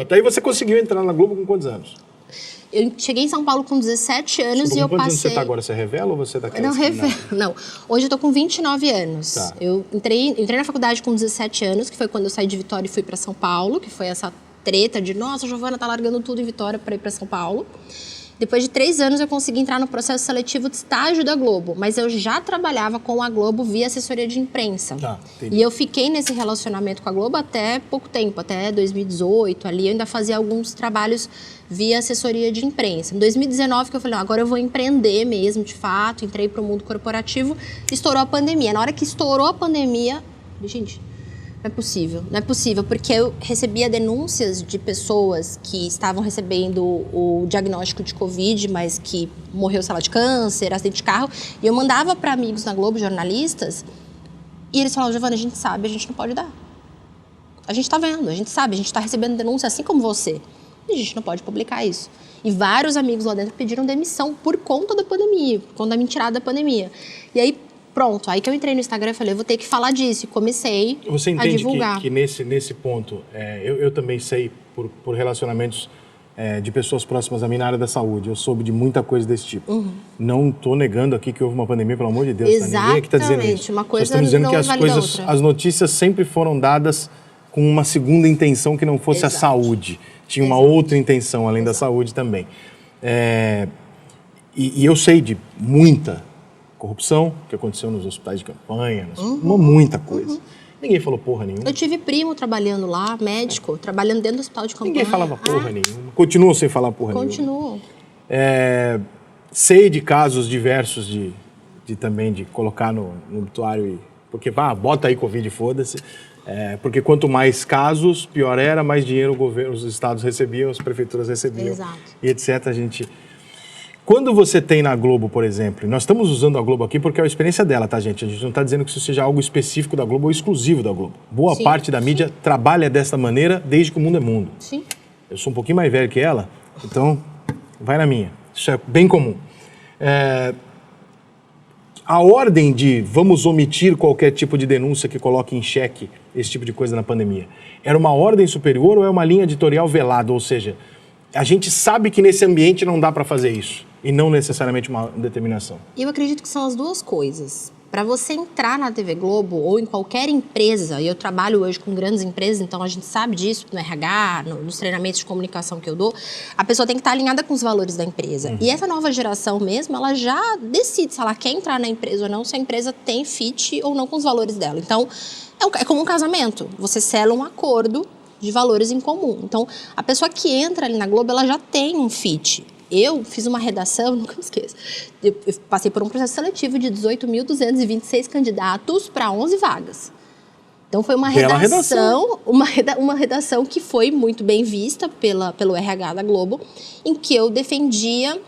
Até aí você conseguiu entrar na Globo com quantos anos? Eu cheguei em São Paulo com 17 anos. Desculpa, e eu quantos passei... anos você tá agora? Você revela ou você tá Não, revelo. Não. Hoje eu tô com 29 anos. Tá. Eu entrei na faculdade com 17 anos, que foi quando eu saí de Vitória e fui para São Paulo, que foi essa treta de, nossa, a Giovana tá largando tudo em Vitória para ir para São Paulo. Depois de 3 anos eu consegui entrar no processo seletivo de estágio da Globo, mas eu já trabalhava com a Globo via assessoria de imprensa. Tá, entendi. E eu fiquei nesse relacionamento com a Globo até pouco tempo, até 2018, ali eu ainda fazia alguns trabalhos via assessoria de imprensa. Em 2019 que eu falei, não, agora eu vou empreender mesmo, de fato, entrei para o mundo corporativo, estourou a pandemia. Na hora que estourou a pandemia, gente... Não é possível, porque eu recebia denúncias de pessoas que estavam recebendo o diagnóstico de Covid, mas que morreu, sei lá, de câncer, acidente de carro, e eu mandava para amigos na Globo, jornalistas, e eles falavam, Giovana, a gente sabe, a gente não pode dar. A gente tá vendo, a gente sabe, a gente tá recebendo denúncia assim como você, e a gente não pode publicar isso. E vários amigos lá dentro pediram demissão por conta da pandemia, por conta da mentirada da pandemia. E aí, pronto, aí que eu entrei no Instagram e falei, eu vou ter que falar disso. E comecei a divulgar. Você entende que nesse ponto, eu também sei, por relacionamentos de pessoas próximas a mim na área da saúde, eu soube de muita coisa desse tipo. Uhum. Não estou negando aqui que houve uma pandemia, pelo amor de Deus. Exatamente. Tá? Ninguém aqui está dizendo isso. Uma coisa estamos dizendo não que as notícias sempre foram dadas com uma segunda intenção que não fosse a saúde. Tinha uma outra intenção, além da saúde também. E eu sei de muita corrupção que aconteceu nos hospitais de campanha, muita coisa. Ninguém falou porra nenhuma. Eu tive primo trabalhando lá, médico, trabalhando dentro do hospital de campanha. Ninguém falava porra nenhuma. Continuam sem falar porra nenhuma. Continuam. Sei de casos diversos também de colocar no obituário, porque bota aí Covid, foda-se. Porque quanto mais casos, pior era, mais dinheiro os estados recebiam, as prefeituras recebiam. Exato. E etc. Quando você tem na Globo, por exemplo, nós estamos usando a Globo aqui porque é a experiência dela, tá, gente? A gente não está dizendo que isso seja algo específico da Globo ou exclusivo da Globo. Boa parte da mídia trabalha dessa maneira desde que o mundo é mundo. Sim. Eu sou um pouquinho mais velho que ela, então vai na minha. Isso é bem comum. A ordem de vamos omitir qualquer tipo de denúncia que coloque em xeque esse tipo de coisa na pandemia, era uma ordem superior ou é uma linha editorial velada? Ou seja, a gente sabe que nesse ambiente não dá para fazer isso. E não necessariamente uma determinação. Eu acredito que são as duas coisas. Para você entrar na TV Globo ou em qualquer empresa, e eu trabalho hoje com grandes empresas, então a gente sabe disso no RH, nos treinamentos de comunicação que eu dou, a pessoa tem que estar alinhada com os valores da empresa. E essa nova geração mesmo, ela já decide se ela quer entrar na empresa ou não, se a empresa tem fit ou não com os valores dela. Então, é como um casamento. Você sela um acordo de valores em comum. Então, a pessoa que entra ali na Globo, ela já tem um fit. Eu fiz uma redação, nunca me esqueço, eu passei por um processo seletivo de 18.226 candidatos para 11 vagas. Então foi uma redação, uma redação que foi muito bem vista pelo RH da Globo, em que eu defendia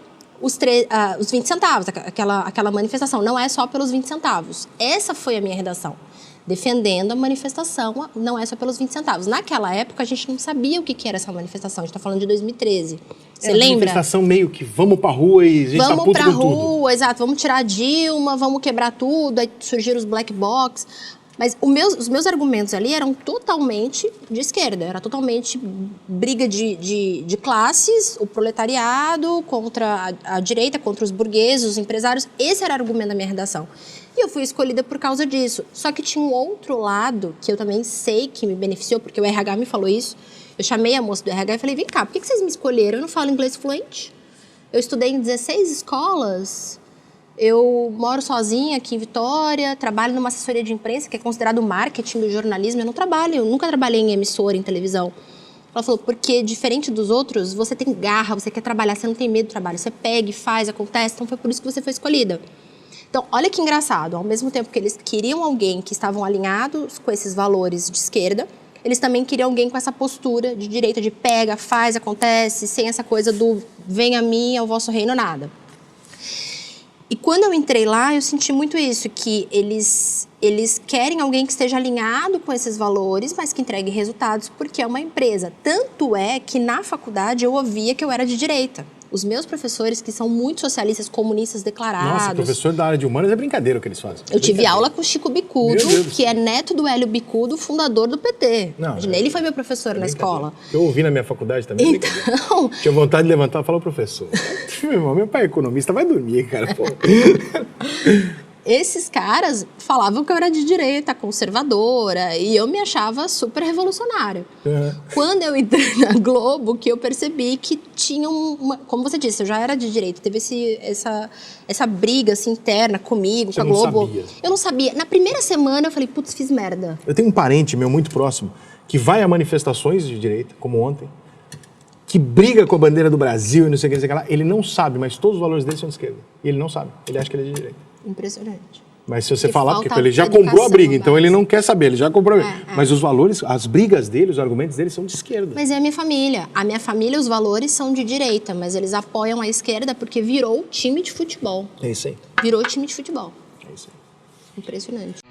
os 20 centavos, aquela manifestação. Não é só pelos 20 centavos. Essa foi a minha redação. Defendendo a manifestação, não é só pelos 20 centavos. Naquela época, a gente não sabia o que era essa manifestação. A gente está falando de 2013. Você lembra? Manifestação meio que vamos pra rua e a gente tá puto com tudo. Vamos pra rua, exato. Vamos tirar a Dilma, vamos quebrar tudo. Aí surgiram os black box. Mas os meus argumentos ali eram totalmente de esquerda. Era totalmente briga de classes, o proletariado contra a direita, contra os burgueses, os empresários. Esse era o argumento da minha redação. E eu fui escolhida por causa disso. Só que tinha um outro lado que eu também sei que me beneficiou, porque o RH me falou isso. Eu chamei a moça do RH e falei, vem cá, por que vocês me escolheram? Eu não falo inglês fluente. Eu estudei em 16 escolas. Eu moro sozinha aqui em Vitória, trabalho numa assessoria de imprensa, que é considerado marketing do jornalismo. Eu nunca trabalhei em emissora, em televisão. Ela falou, porque diferente dos outros, você tem garra, você quer trabalhar, você não tem medo do trabalho. Você pega e faz, acontece, então foi por isso que você foi escolhida. Então, olha que engraçado, ao mesmo tempo que eles queriam alguém que estavam alinhados com esses valores de esquerda, eles também queriam alguém com essa postura de direita, de pega, faz, acontece, sem essa coisa do vem a mim, ao vosso reino, nada. E quando eu entrei lá, eu senti muito isso, que eles querem alguém que esteja alinhado com esses valores, mas que entregue resultados, porque é uma empresa. Tanto é que na faculdade eu ouvia que eu era de direita. Os meus professores, que são muito socialistas, comunistas declarados... Nossa, professor da área de humanas é brincadeira o que eles fazem. Eu tive aula com o Chico Bicudo, que é neto do Hélio Bicudo, fundador do PT. Ele foi meu professor na escola. Eu ouvi na minha faculdade também. Então... Tinha vontade de levantar e falar, professor, meu pai é economista, vai dormir, cara. Pô. Esses caras falavam que eu era de direita, conservadora, e eu me achava super revolucionário. Quando eu entrei na Globo, que eu percebi que tinha uma... Como você disse, eu já era de direita, teve essa briga assim, interna comigo, com a Globo. Sabia. Eu não sabia. Na primeira semana eu falei, putz, fiz merda. Eu tenho um parente meu muito próximo que vai a manifestações de direita, como ontem, que briga com a bandeira do Brasil e não sei o que, não sei o que lá. Ele não sabe, mas todos os valores dele são de esquerda. E ele não sabe, ele acha que ele é de direita. Impressionante. Mas se você falar, porque ele já comprou a briga, então ele não quer saber, ele já comprou a briga. Mas os valores, as brigas dele, os argumentos dele são de esquerda. Mas é a minha família. A minha família, os valores são de direita, mas eles apoiam a esquerda porque virou time de futebol. É isso aí. Virou time de futebol. É isso aí. Impressionante.